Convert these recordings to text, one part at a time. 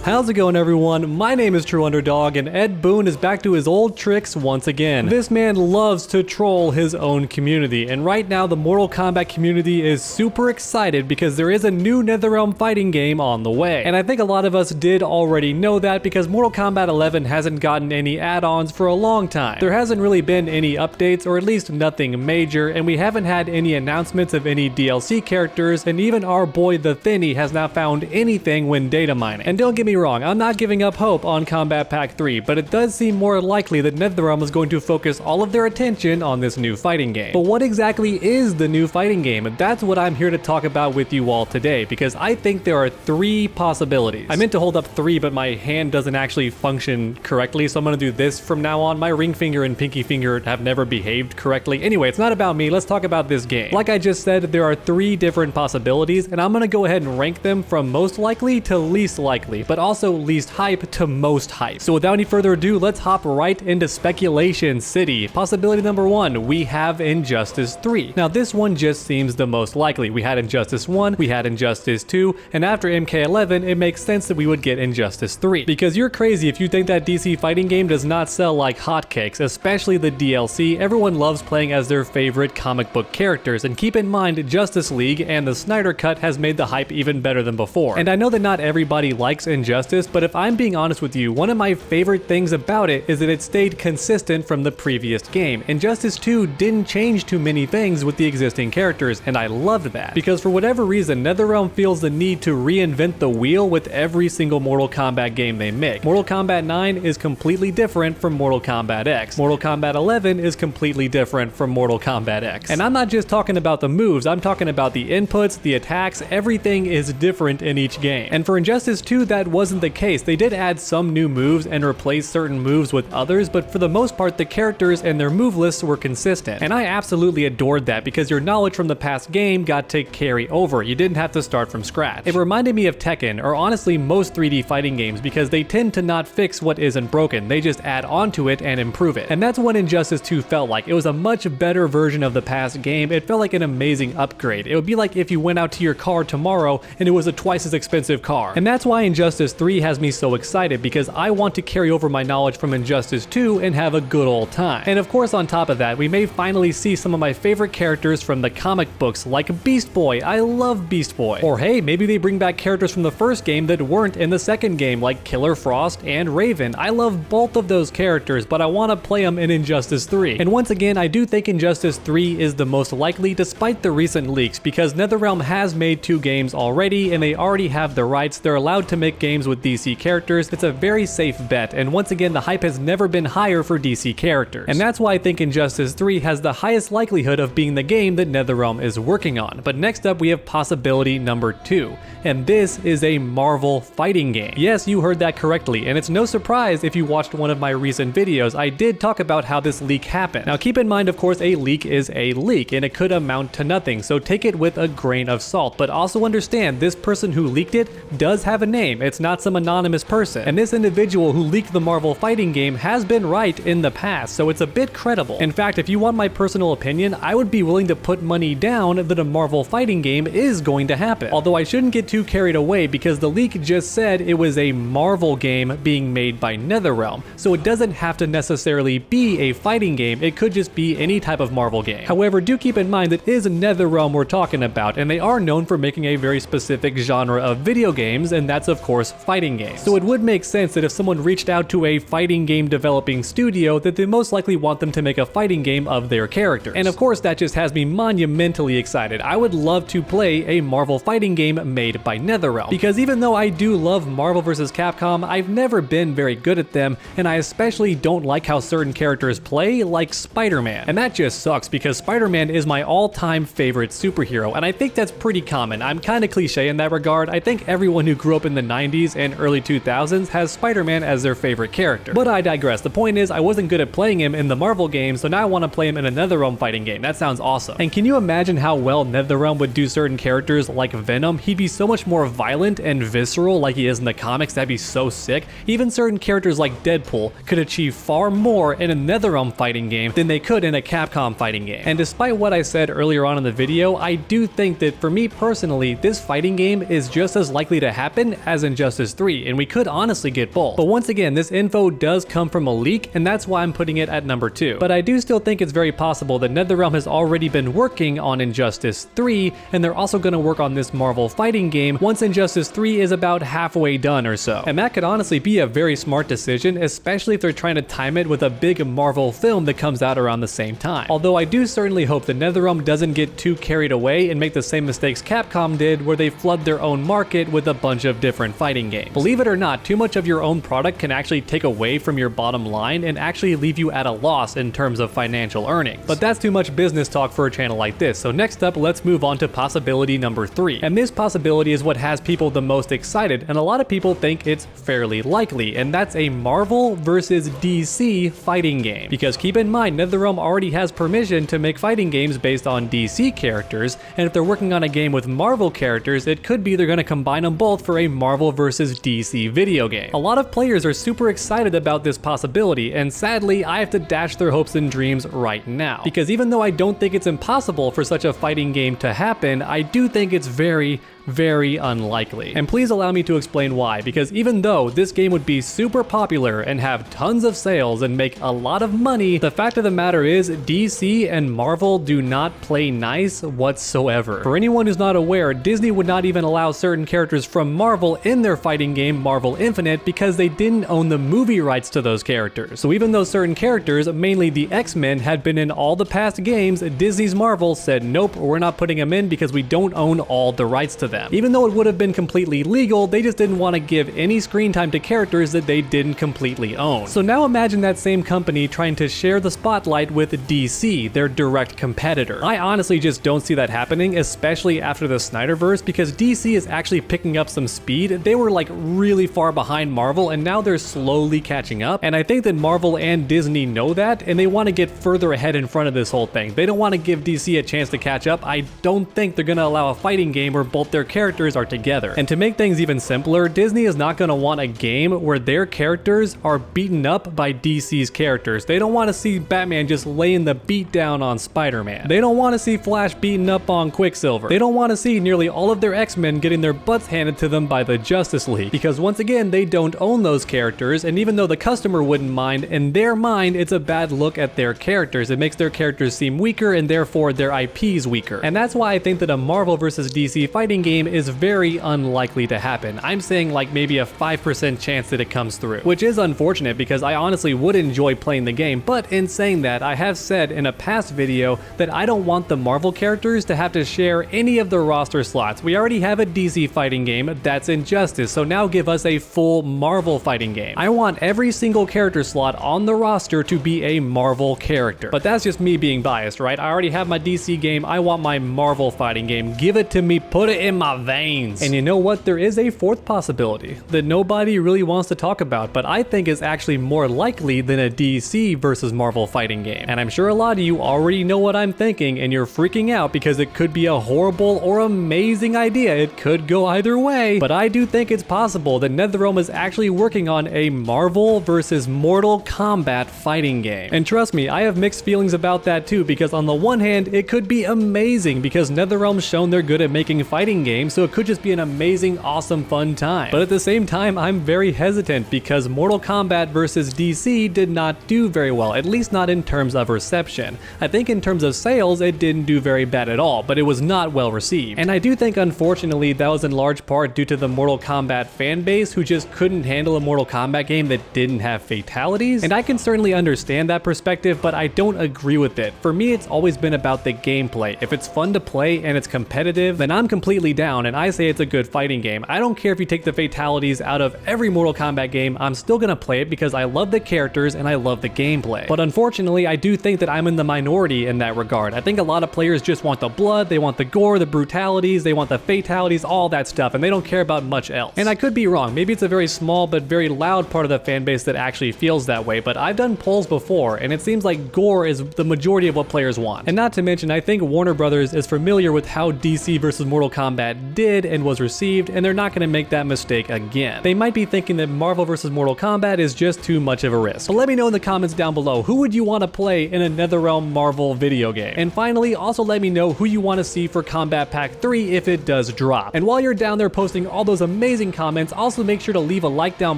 How's it going, everyone? My name is True Underdog, and Ed Boon is back to his old tricks once again. This man loves to troll his own community, and right now the Mortal Kombat community is super excited because there is a new NetherRealm fighting game on the way. And I think a lot of us did already know that because Mortal Kombat 11 hasn't gotten any add-ons for a long time. There hasn't really been any updates, or at least nothing major, and we haven't had any announcements of any DLC characters, and even our boy the Thinny has not found anything when data mining. And don't get me wrong, I'm not giving up hope on Kombat Pack 3, but it does seem more likely that NetherRealm is going to focus all of their attention on this new fighting game. But what exactly is the new fighting game? That's what I'm here to talk about with you all today, because I think there are three possibilities. I meant to hold up three, but my hand doesn't actually function correctly, so I'm gonna do this from now on. My ring finger and pinky finger have never behaved correctly. Anyway, it's not about me, let's talk about this game. Like I just said, there are three different possibilities, and I'm gonna go ahead and rank them from most likely to least likely, but also least hype to most hype. So without any further ado, let's hop right into Speculation City. Possibility number one, we have Injustice 3. Now this one just seems the most likely. We had Injustice 1, we had Injustice 2, and after MK11, it makes sense that we would get Injustice 3. Because you're crazy if you think that DC fighting game does not sell like hotcakes, especially the DLC. Everyone loves playing as their favorite comic book characters, and keep in mind, Justice League and the Snyder Cut has made the hype even better than before. And I know that not everybody likes Injustice, but if I'm being honest with you, one of my favorite things about it is that it stayed consistent from the previous game. Injustice 2 didn't change too many things with the existing characters, and I loved that. Because for whatever reason, NetherRealm feels the need to reinvent the wheel with every single Mortal Kombat game they make. Mortal Kombat 9 is completely different from Mortal Kombat X. Mortal Kombat 11 is completely different from Mortal Kombat X. And I'm not just talking about the moves, I'm talking about the inputs, the attacks, everything is different in each game. And for Injustice 2, that wasn't the case. They did add some new moves and replace certain moves with others, but for the most part, the characters and their move lists were consistent. And I absolutely adored that because your knowledge from the past game got to carry over. You didn't have to start from scratch. It reminded me of Tekken, or honestly most 3D fighting games, because they tend to not fix what isn't broken. They just add onto it and improve it. And that's what Injustice 2 felt like. It was a much better version of the past game. It felt like an amazing upgrade. It would be like if you went out to your car tomorrow and it was a twice as expensive car. And that's why Injustice 3 has me so excited, because I want to carry over my knowledge from Injustice 2 and have a good old time. And of course, on top of that, we may finally see some of my favorite characters from the comic books, like Beast Boy. I love Beast Boy. Or hey, maybe they bring back characters from the first game that weren't in the second game, like Killer Frost and Raven. I love both of those characters, but I want to play them in Injustice 3. And once again, I do think Injustice 3 is the most likely despite the recent leaks, because NetherRealm has made 2 games already, and they already have the rights. They're allowed to make games with DC characters. It's a very safe bet, and once again, the hype has never been higher for DC characters. And that's why I think Injustice 3 has the highest likelihood of being the game that NetherRealm is working on. But next up, we have possibility number 2, and this is a Marvel fighting game. Yes, you heard that correctly, and it's no surprise if you watched one of my recent videos. I did talk about how this leak happened. Now keep in mind, of course, a leak is a leak, and it could amount to nothing, so take it with a grain of salt, but also understand this person who leaked it does have a name. It's not some anonymous person, and this individual who leaked the Marvel fighting game has been right in the past, so it's a bit credible. In fact, if you want my personal opinion, I would be willing to put money down that a Marvel fighting game is going to happen. Although I shouldn't get too carried away, because the leak just said it was a Marvel game being made by NetherRealm, so it doesn't have to necessarily be a fighting game. It could just be any type of Marvel game. However, do keep in mind that it is NetherRealm we're talking about, and they are known for making a very specific genre of video games, and that's of course fighting games. So it would make sense that if someone reached out to a fighting game developing studio, that they most likely want them to make a fighting game of their characters. And of course, that just has me monumentally excited. I would love to play a Marvel fighting game made by NetherRealm, because even though I do love Marvel vs. Capcom, I've never been very good at them, and I especially don't like how certain characters play, like Spider-Man. And that just sucks, because Spider-Man is my all-time favorite superhero, and I think that's pretty common. I'm kinda cliche in that regard. I think everyone who grew up in the 90s 90s and early 2000s has Spider-Man as their favorite character. But I digress. The point is, I wasn't good at playing him in the Marvel games, so now I want to play him in a NetherRealm fighting game. That sounds awesome. And can you imagine how well NetherRealm would do certain characters like Venom? He'd be so much more violent and visceral like he is in the comics. That'd be so sick. Even certain characters like Deadpool could achieve far more in a NetherRealm fighting game than they could in a Capcom fighting game. And despite what I said earlier on in the video, I do think that for me personally, this fighting game is just as likely to happen as Injustice 3, and we could honestly get both. But once again, this info does come from a leak, and that's why I'm putting it at number 2. But I do still think it's very possible that NetherRealm has already been working on Injustice 3, and they're also going to work on this Marvel fighting game once Injustice 3 is about halfway done or so. And that could honestly be a very smart decision, especially if they're trying to time it with a big Marvel film that comes out around the same time. Although I do certainly hope that NetherRealm doesn't get too carried away and make the same mistakes Capcom did, where they flood their own market with a bunch of different fighting games. Believe it or not, too much of your own product can actually take away from your bottom line and actually leave you at a loss in terms of financial earnings. But that's too much business talk for a channel like this, so next up, let's move on to possibility number 3. And this possibility is what has people the most excited, and a lot of people think it's fairly likely, and that's a Marvel versus DC fighting game. Because keep in mind, NetherRealm already has permission to make fighting games based on DC characters, and if they're working on a game with Marvel characters, it could be they're going to combine them both for a Marvel versus DC video game. A lot of players are super excited about this possibility, and sadly, I have to dash their hopes and dreams right now. Because even though I don't think it's impossible for such a fighting game to happen, I do think it's very unlikely. And please allow me to explain why, because even though this game would be super popular and have tons of sales and make a lot of money, the fact of the matter is DC and Marvel do not play nice whatsoever. For anyone who's not aware, Disney would not even allow certain characters from Marvel in their fighting game Marvel Infinite because they didn't own the movie rights to those characters. So even though certain characters, mainly the X-Men, had been in all the past games, Disney's Marvel said nope, we're not putting them in because we don't own all the rights to them. Even though it would have been completely legal, they just didn't want to give any screen time to characters that they didn't completely own. So now imagine that same company trying to share the spotlight with DC, their direct competitor. I honestly just don't see that happening, especially after the Snyderverse, because DC is actually picking up some speed. They were like really far behind Marvel, and now they're slowly catching up. And I think that Marvel and Disney know that, and they want to get further ahead in front of this whole thing. They don't want to give DC a chance to catch up. I don't think they're going to allow a fighting game where both their characters are together. And to make things even simpler, Disney is not going to want a game where their characters are beaten up by DC's characters. They don't want to see Batman just laying the beat down on Spider-Man. They don't want to see Flash beaten up on Quicksilver. They don't want to see nearly all of their X-Men getting their butts handed to them by the Justice League, because once again, they don't own those characters, and even though the customer wouldn't mind, in their mind, it's a bad look at their characters. It makes their characters seem weaker, and therefore their IPs weaker. And that's why I think that a Marvel versus DC fighting game is very unlikely to happen. I'm saying like maybe a 5% chance that it comes through, which is unfortunate because I honestly would enjoy playing the game. But in saying that, I have said in a past video that I don't want the Marvel characters to have to share any of the roster slots. We already have a DC fighting game, that's Injustice, so now give us a full Marvel fighting game. I want every single character slot on the roster to be a Marvel character. But that's just me being biased, right? I already have my DC game, I want my Marvel fighting game. Give it to me, put it in my veins. And you know what? There is a fourth possibility that nobody really wants to talk about, but I think is actually more likely than a DC versus Marvel fighting game. And I'm sure a lot of you already know what I'm thinking, and you're freaking out because it could be a horrible or amazing idea. It could go either way, but I do think it's possible that NetherRealm is actually working on a Marvel versus Mortal Kombat fighting game. And trust me, I have mixed feelings about that too, because on the one hand, it could be amazing because NetherRealm's shown they're good at making fighting games, so it could just be an amazing, awesome, fun time. But at the same time, I'm very hesitant because Mortal Kombat versus DC did not do very well, at least not in terms of reception. I think in terms of sales, it didn't do very bad at all, but it was not well received. And I do think, unfortunately, that was in large part due to the Mortal Kombat fan base who just couldn't handle a Mortal Kombat game that didn't have fatalities. And I can certainly understand that perspective, but I don't agree with it. For me, it's always been about the gameplay. If it's fun to play and it's competitive, then I'm completely down, and I say it's a good fighting game. I don't care if you take the fatalities out of every Mortal Kombat game, I'm still gonna play it because I love the characters and I love the gameplay. But unfortunately, I do think that I'm in the minority in that regard. I think a lot of players just want the blood, they want the gore, the brutalities, they want the fatalities, all that stuff, and they don't care about much else. And I could be wrong, maybe it's a very small but very loud part of the fan base that actually feels that way, but I've done polls before, and it seems like gore is the majority of what players want. And not to mention, I think Warner Brothers is familiar with how DC vs. Mortal Kombat did and was received, and they're not going to make that mistake again. They might be thinking that Marvel vs. Mortal Kombat is just too much of a risk. But let me know in the comments down below, who would you want to play in a NetherRealm Marvel video game? And finally, also let me know who you want to see for Kombat Pack 3 if it does drop. And while you're down there posting all those amazing comments, also make sure to leave a like down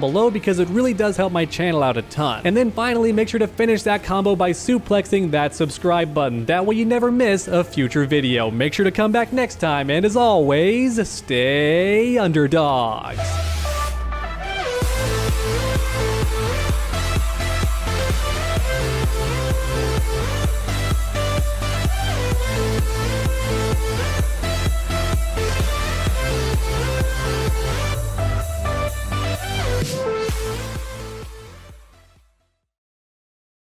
below because it really does help my channel out a ton. And then finally, make sure to finish that combo by suplexing that subscribe button. That way you never miss a future video. Make sure to come back next time, and as always, stay underdogs.